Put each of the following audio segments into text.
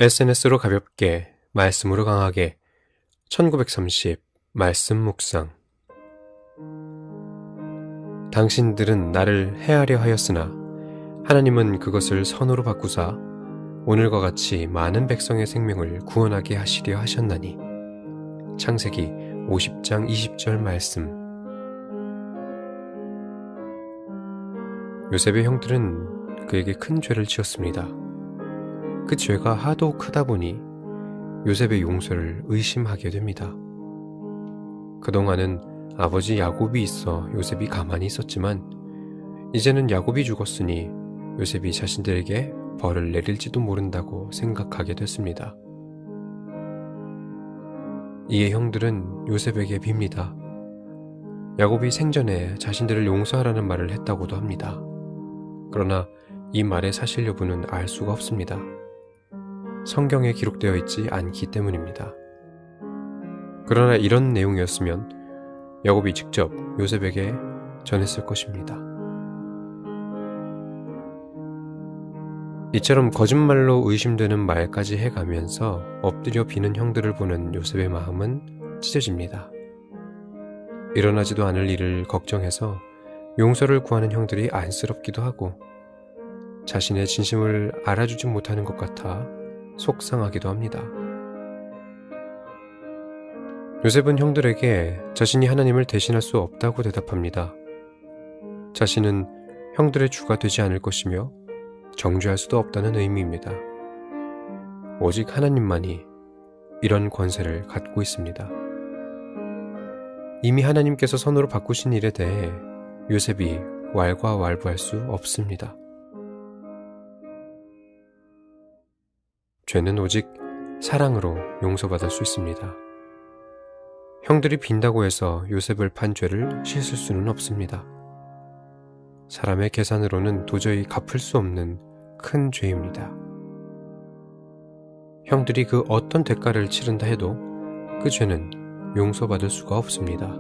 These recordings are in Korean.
SNS로 가볍게, 말씀으로 강하게 1930 말씀 묵상. 당신들은 나를 해하려 하였으나 하나님은 그것을 선으로 바꾸사 오늘과 같이 많은 백성의 생명을 구원하게 하시려 하셨나니. 창세기 50장 20절 말씀. 요셉의 형들은 그에게 큰 죄를 지었습니다. 그 죄가 하도 크다 보니 요셉의 용서를 의심하게 됩니다. 그동안은 아버지 야곱이 있어 요셉이 가만히 있었지만 이제는 야곱이 죽었으니 요셉이 자신들에게 벌을 내릴지도 모른다고 생각하게 됐습니다. 이에 형들은 요셉에게 빕니다. 야곱이 생전에 자신들을 용서하라는 말을 했다고도 합니다. 그러나 이 말의 사실 여부는 알 수가 없습니다. 성경에 기록되어 있지 않기 때문입니다. 그러나 이런 내용이었으면 야곱이 직접 요셉에게 전했을 것입니다. 이처럼 거짓말로 의심되는 말까지 해가면서 엎드려 비는 형들을 보는 요셉의 마음은 찢어집니다. 일어나지도 않을 일을 걱정해서 용서를 구하는 형들이 안쓰럽기도 하고 자신의 진심을 알아주지 못하는 것 같아 속상하기도 합니다. 요셉은 형들에게 자신이 하나님을 대신할 수 없다고 대답합니다. 자신은 형들의 주가 되지 않을 것이며 정죄할 수도 없다는 의미입니다. 오직 하나님만이 이런 권세를 갖고 있습니다. 이미 하나님께서 선으로 바꾸신 일에 대해 요셉이 왈가왈부할 수 없습니다. 죄는 오직 사랑으로 용서받을 수 있습니다. 형들이 빈다고 해서 요셉을 판 죄를 씻을 수는 없습니다. 사람의 계산으로는 도저히 갚을 수 없는 큰 죄입니다. 형들이 그 어떤 대가를 치른다 해도 그 죄는 용서받을 수가 없습니다.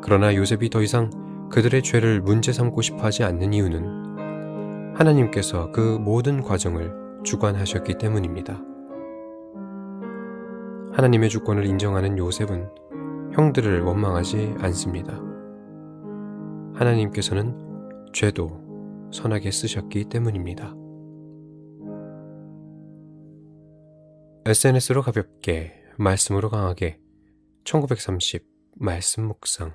그러나 요셉이 더 이상 그들의 죄를 문제 삼고 싶어 하지 않는 이유는 하나님께서 그 모든 과정을 주관하셨기 때문입니다. 하나님의 주권을 인정하는 요셉은 형들을 원망하지 않습니다. 하나님께서는 죄도 선하게 쓰셨기 때문입니다. SNS로 가볍게, 말씀으로 강하게 1930 말씀 묵상.